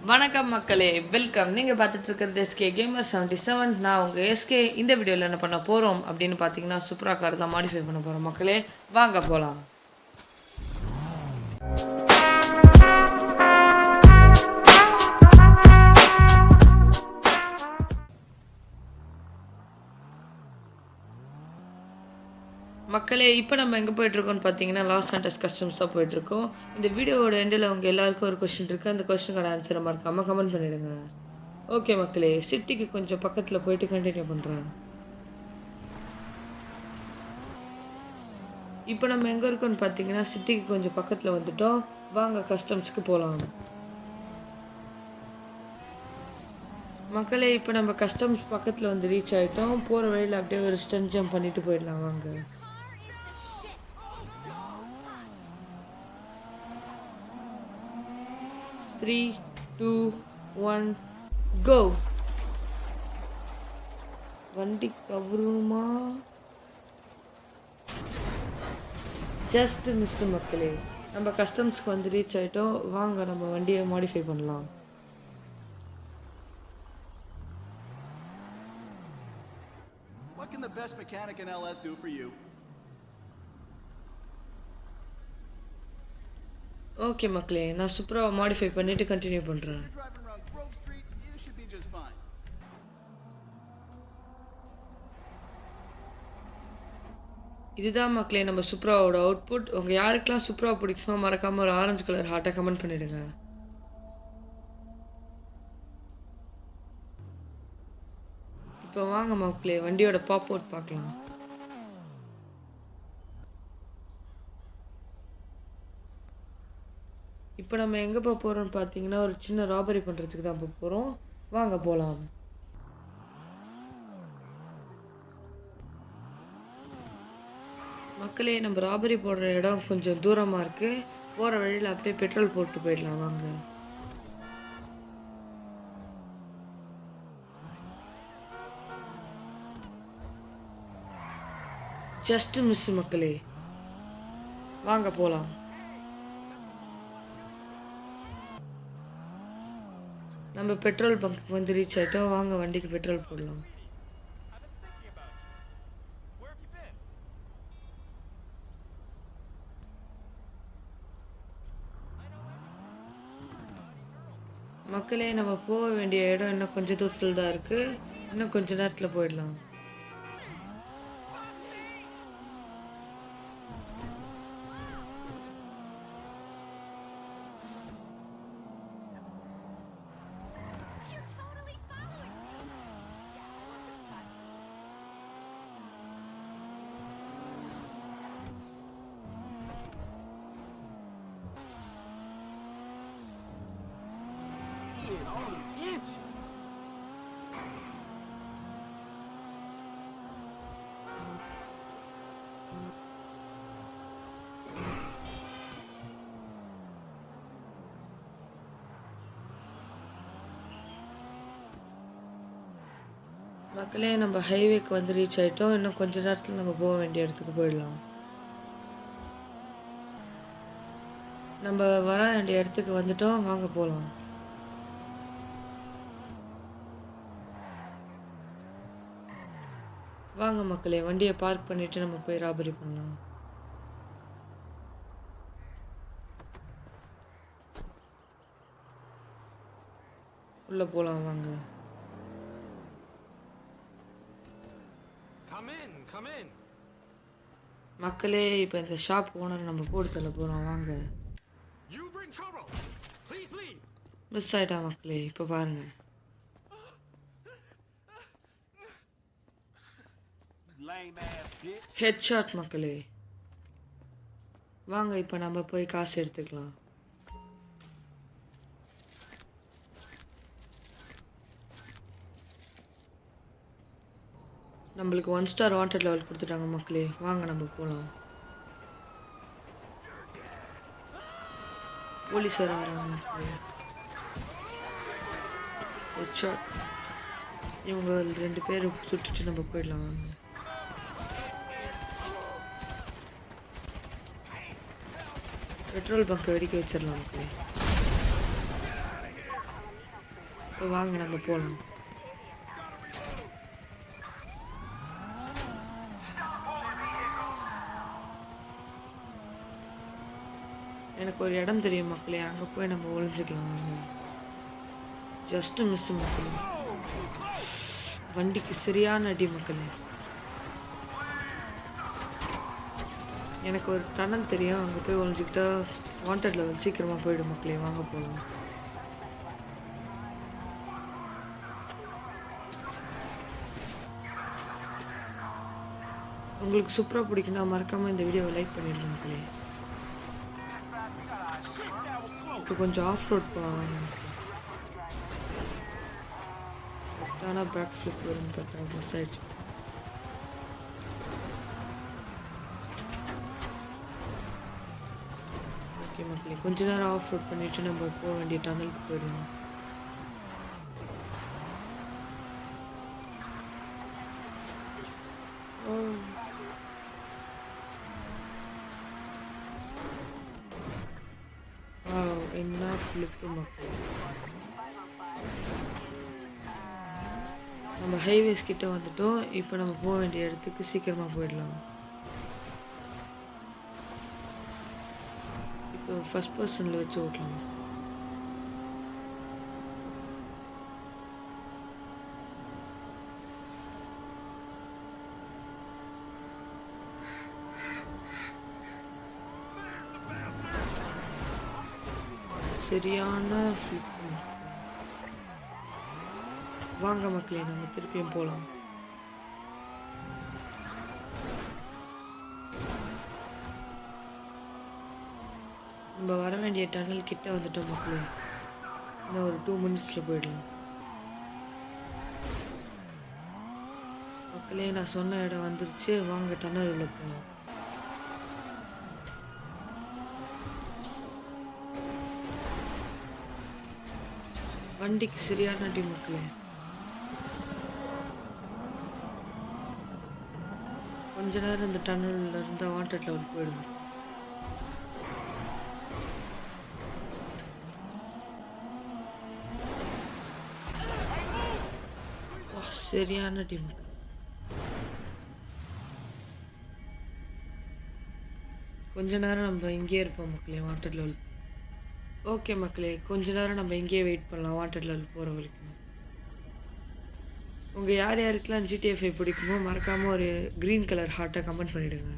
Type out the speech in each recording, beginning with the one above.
வணக்கம் மக்களே, வெல்கம். நீங்கள் பார்த்துட்டு இருக்கிறது எஸ்கே கேமர் 77. நான் உங்கள் எஸ்கே. இந்த வீடியோவில் என்ன பண்ண போகிறோம் அப்படின்னு பார்த்தீங்கன்னா, சுப்ரா கார் தான் மாடிஃபை பண்ண போகிறோம் மக்களே. வாங்க போகலாம். மக்களே, இப்போ நம்ம எங்கே போயிட்டுருக்கோம்னு பார்த்தீங்கன்னா, லாஸ் சாண்டோஸ் கஸ்டம்ஸ் தான் போயிட்டுருக்கோம். இந்த வீடியோவோட எண்டில் அவங்க எல்லாருக்கும் ஒரு கொஸ்டின் இருக்குது. அந்த கொஸ்டினுக்கான ஆன்சரை மறக்காமல் கமெண்ட் பண்ணிவிடுங்க. ஓகே மக்களே, சிட்டிக்கு கொஞ்சம் பக்கத்தில் போயிட்டு கண்டினியூ பண்ணுறேன். இப்போ நம்ம எங்கே இருக்கோம்னு பார்த்தீங்கன்னா, சிட்டிக்கு கொஞ்சம் பக்கத்தில் வந்துட்டோம். வாங்க கஸ்டம்ஸ்க்கு போகலாம். மக்களே, இப்போ நம்ம கஸ்டம்ஸ் பக்கத்தில் வந்து ரீச் ஆகிட்டோம். போகிற வழியில் அப்படியே ஒரு ஸ்டன் ஜம்ப் பண்ணிட்டு போயிடலாம் வாங்க. Three, 2, 1, go. வண்டி கவருமா? ஜஸ்ட் மிஸ் மக்களே. நம்ம கஸ்டம்ஸ்க்கு வந்து ரீச் ஆகிட்டோம். வாங்க நம்ம வண்டியை மாடிஃபை பண்ணலாம். What can the best mechanic in LS do for you? Okay மக்களே, நான் சூப்பராக மாடிஃபை பண்ணிவிட்டு கண்டினியூ பண்ணுறேன். இதுதான் மக்களே நம்ம சூப்பராவோட அவுட்புட். உங்கள் யாருக்கெல்லாம் சூப்பரா பிடிக்குமோ மறக்காமல் ஒரு ஆரஞ்சு கலர் ஹார்ட்டை கமெண்ட் பண்ணிவிடுங்க. இப்போ வாங்க மக்களே, வண்டியோட பாப் அவுட் பார்க்கலாம். இப்போ நம்ம எங்கே போக போகிறோம்னு பார்த்தீங்கன்னா, ஒரு சின்ன ராபரி பண்ணுறதுக்கு தான் போக போகிறோம். வாங்க போகலாம். மக்களே, நம்ம ராபரி போடுற இடம் கொஞ்சம் தூரமாக இருக்குது. போகிற வழியில் அப்படியே பெட்ரோல் போட்டு போயிடலாம் வாங்க. ஜஸ்ட் மிஸ் மக்களே. வாங்க போகலாம். நம்ம பெட்ரோல் பங்க்கு வந்து ரீச் ஆகிட்டோம். வாங்க வண்டிக்கு பெட்ரோல் போடலாம். மக்களே, நம்ம போக வேண்டிய இடம் இன்னும் கொஞ்சம் தூரத்தில் தான் இருக்குது. இன்னும் கொஞ்சம் நேரத்தில் போயிடலாம். மக்களே, நம்ம ஹைவேக்கு வந்து ரீச் ஆகிட்டோம். இன்னும் கொஞ்ச நேரத்தில் நம்ம போக வேண்டிய இடத்துக்கு போயிடலாம். நம்ம வர வேண்டிய இடத்துக்கு வந்துட்டோம். வாங்க போகலாம். வாங்க மக்களே, வண்டியை பார்க் பண்ணிவிட்டு நம்ம போய் ராபரி பண்ணலாம். உள்ளே போகலாம் வாங்க. மக்களே, இப்போ இந்த ஷாப் ஓனர் நம்ம போட்டு தள்ள போகிறோம் வாங்க. மிஸ் ஆகிட்டா மக்களே. இப்போ பாருங்க, ஹெட்ஷாட் மக்களே. வாங்க இப்போ நம்ம போய் காசு எடுத்துக்கலாம். நம்மளுக்கு 1 ஸ்டார் வாண்டட் லெவல் கொடுத்துட்டாங்க மக்களே. வாங்க நம்ம போகலாம். போலீஸர் ஆகிறாங்க. இவங்க 2 பேர் சுட்டுட்டு நம்ம போயிடலாம் வாங்க. பெட்ரோல் பங்க் வெடிக்க வச்சிடலாம் மக்களே. இப்போ வாங்க நம்ம போகலாம். எனக்கு ஒரு இடம் தெரியும் மக்களே, அங்கே போய் நம்ம ஒளிஞ்சுக்கலாம். வாங்க. ஜஸ்ட் மிஸ் மக்களே, வண்டிக்கு சரியான அடி மக்களே. எனக்கு ஒரு டனல் தெரியும், அங்கே போய் ஒழிஞ்சிக்கிட்டா வாண்டட் லெவல் சீக்கிரமாக போயிடும் மக்களே. வாங்க போகலாம். உங்களுக்கு சூப்பராக பிடிக்குன்னா மறக்காமல் இந்த வீடியோவை லைக் பண்ணிடுங்க மக்களே. இப்போ கொஞ்சம் ஆஃப் ரோட் போகலாம் வாங்க. ஆனால் பேக் ஃப்ளிப் வரும்னு பார்த்தா மிஸ் ஆயிடுச்சு. ஓகே மக்களே, கொஞ்ச நேரம் ஆஃப் ரோட் பண்ணிவிட்டு நம்ம போக வேண்டிய டனலுக்கு போயிடலாம். என்ன ஃப்ளிப்பு மக்களே. நம்ம ஹைவேஸ் கிட்ட வந்துட்டோம். இப்போ நம்ம போக வேண்டிய இடத்துக்கு சீக்கிரமாக போயிடலாம். இப்போ ஃபர்ஸ்ட் பர்சனில் வச்சு ஓட்டலாம். சரியான ஃப்ளிப். வாங்க மக்களே, நம்ம திருப்பியும் போகலாம். நம்ம வர வேண்டிய டனல் கிட்ட வந்துட்டோம் மக்களே. இன்னும் ஒரு 2 மினிட்ஸில் போயிடலாம். மக்களே, நான் சொன்ன இடம் வந்துருச்சு. வாங்க டனல் உள்ள போகலாம். வண்டிக்கு சரியான அடி மக்களே. கொஞ்ச நேரம் இந்த டனலில் இருந்தால் வாண்டட் லெவல் போயிடுங்க. சரியான அடி மக்களே. கொஞ்ச நேரம் நம்ம இங்கேயே இருப்போம் மக்களே, வாண்டட் லெவல். ஓகே மக்களே, கொஞ்ச நேரம் நம்ம இங்கேயே வெயிட் பண்ணலாம் வாண்டட் லெவல் போகிற வரைக்கும். உங்கள் யார் யாருக்கெல்லாம் GTA 5 பிடிக்குமோ மறக்காமல் ஒரு க்ரீன் கலர் ஹார்ட்டை கமெண்ட் பண்ணிவிடுங்க.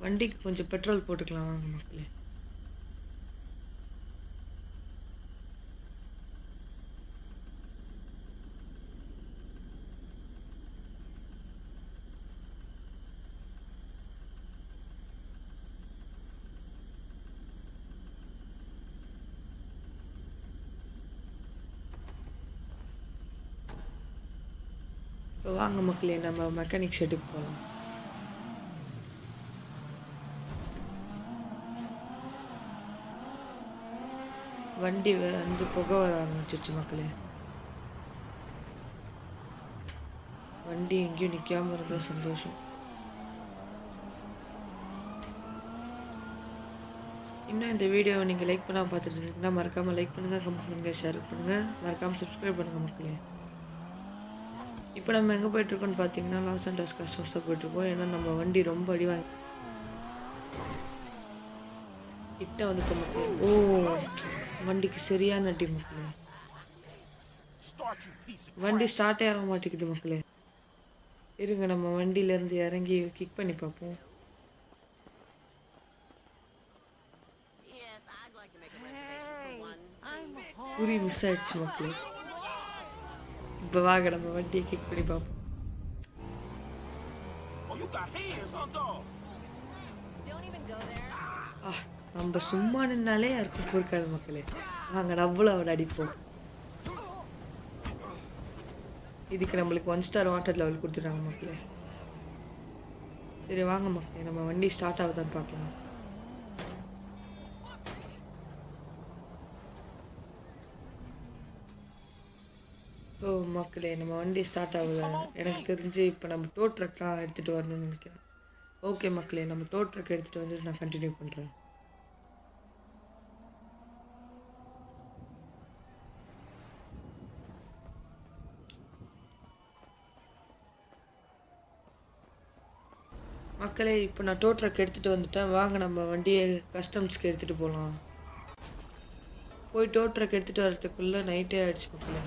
வண்டிக்கு கொஞ்சம் பெட்ரோல் போட்டுக்கலாம் வாங்க மக்களே. இப்போ வாங்க மக்களே, நம்ம மெக்கானிக் ஷெட்டுக்கு போகலாம். வண்டி வந்து புகை வர ஆரம்பிச்சிச்சு மக்களே. வண்டி எங்கேயும் நிற்காமல் இருந்தால் சந்தோஷம். இன்னும் இந்த வீடியோவை நீங்கள் லைக் பண்ணாமல் பார்த்துட்டு இருந்தீங்கன்னா மறக்காமல் லைக் பண்ணுங்கள், கமெண்ட் பண்ணுங்கள், ஷேர் பண்ணுங்கள், மறக்காமல் சப்ஸ்கிரைப் பண்ணுங்கள் மக்களே. இப்போ நம்ம எங்கே போயிட்டுருக்கோன்னு பார்த்தீங்கன்னா லாஸ் அண்ட் டாஸ் கஸ்டம்ஸாக போயிட்டுருக்கோம். ஏன்னா நம்ம வண்டி ரொம்ப அடி வாங்கி கிட்ட வந்துட்டு மக்களே. வண்டிக்கு சரியான அடி மக்களே. வண்டி ஸ்டார்ட்டே ஆக மாட்டேங்குது மக்களே. இருங்க, நம்ம வண்டியிலேருந்து இறங்கி கிக் பண்ணி பார்ப்போம். குறி மிஸ் ஆயிடுச்சு மக்களே. இப்போ வாங்க நம்ம வண்டியை கிக் பண்ணி பார்ப்போம். நம்ம சும்மா நின்னாலே யாருக்கும் பொறுக்காது மக்களே. வாங்க நம்மளும் அவனை அடிப்போம். இதுக்கு நம்மளுக்கு 1 ஸ்டார் வாண்டட் லெவல் கொடுத்துட்டாங்க மக்களே. சரி வாங்க மக்களே, நம்ம வண்டி ஸ்டார்ட் ஆகுதான்னு பார்க்கலாம். மக்களே, நம்ம வண்டி ஸ்டார்ட் ஆகுது. எனக்கு தெரிஞ்சு இப்போ நம்ம டோ ட்ரக்லாம் எடுத்துகிட்டு வரணும்னு நினைக்கிறேன். ஓகே மக்களே, நம்ம டோ ட்ரக் எடுத்துகிட்டு வந்துட்டு நான் கண்டினியூ பண்ணுறேன். மக்களே, இப்போ நான் டோ ட்ரக் எடுத்துகிட்டு வந்துட்டேன். வாங்க நம்ம வண்டியை கஸ்டம்ஸ்க்கு எடுத்துகிட்டு போகலாம். போய் டோ ட்ரக் எடுத்துகிட்டு வரதுக்குள்ளே நைட்டே ஆகிடுச்சு மக்களே.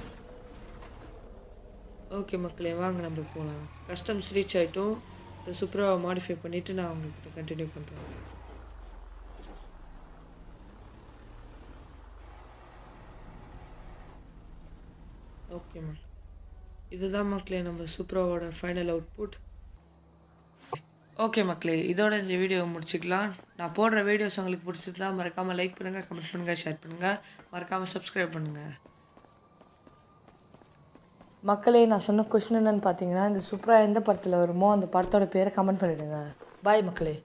ஓகே மக்களே, வாங்க நம்ம போகலாம். கஸ்டம்ஸ் ரீச் ஆகிட்டோம். இந்த சூப்பராக மாடிஃபை பண்ணிவிட்டு நான் உங்கள்கிட்ட கண்டினியூ பண்ணுறேன். ஓகேம்மா, இதுதான் மக்களே நம்ம சூப்பராவோட ஃபைனல் அவுட்புட். ஓகே மக்களே, இதோட இந்த வீடியோவை முடிச்சுக்கலாம். நான் போடுற வீடியோஸ் உங்களுக்கு பிடிச்சிருந்தா மறக்காமல் லைக் பண்ணுங்கள், கமெண்ட் பண்ணுங்கள், ஷேர் பண்ணுங்கள், மறக்காமல் சப்ஸ்கிரைப் பண்ணுங்கள். மக்களே, நான் சொன்ன கொஸ்டின் என்னென்னு பார்த்தீங்கன்னா, இந்த சூப்பராக எந்த படத்தில் வருமோ அந்த படத்தோட பேரை கமெண்ட் பண்ணிவிடுங்க. பாய் மக்களே.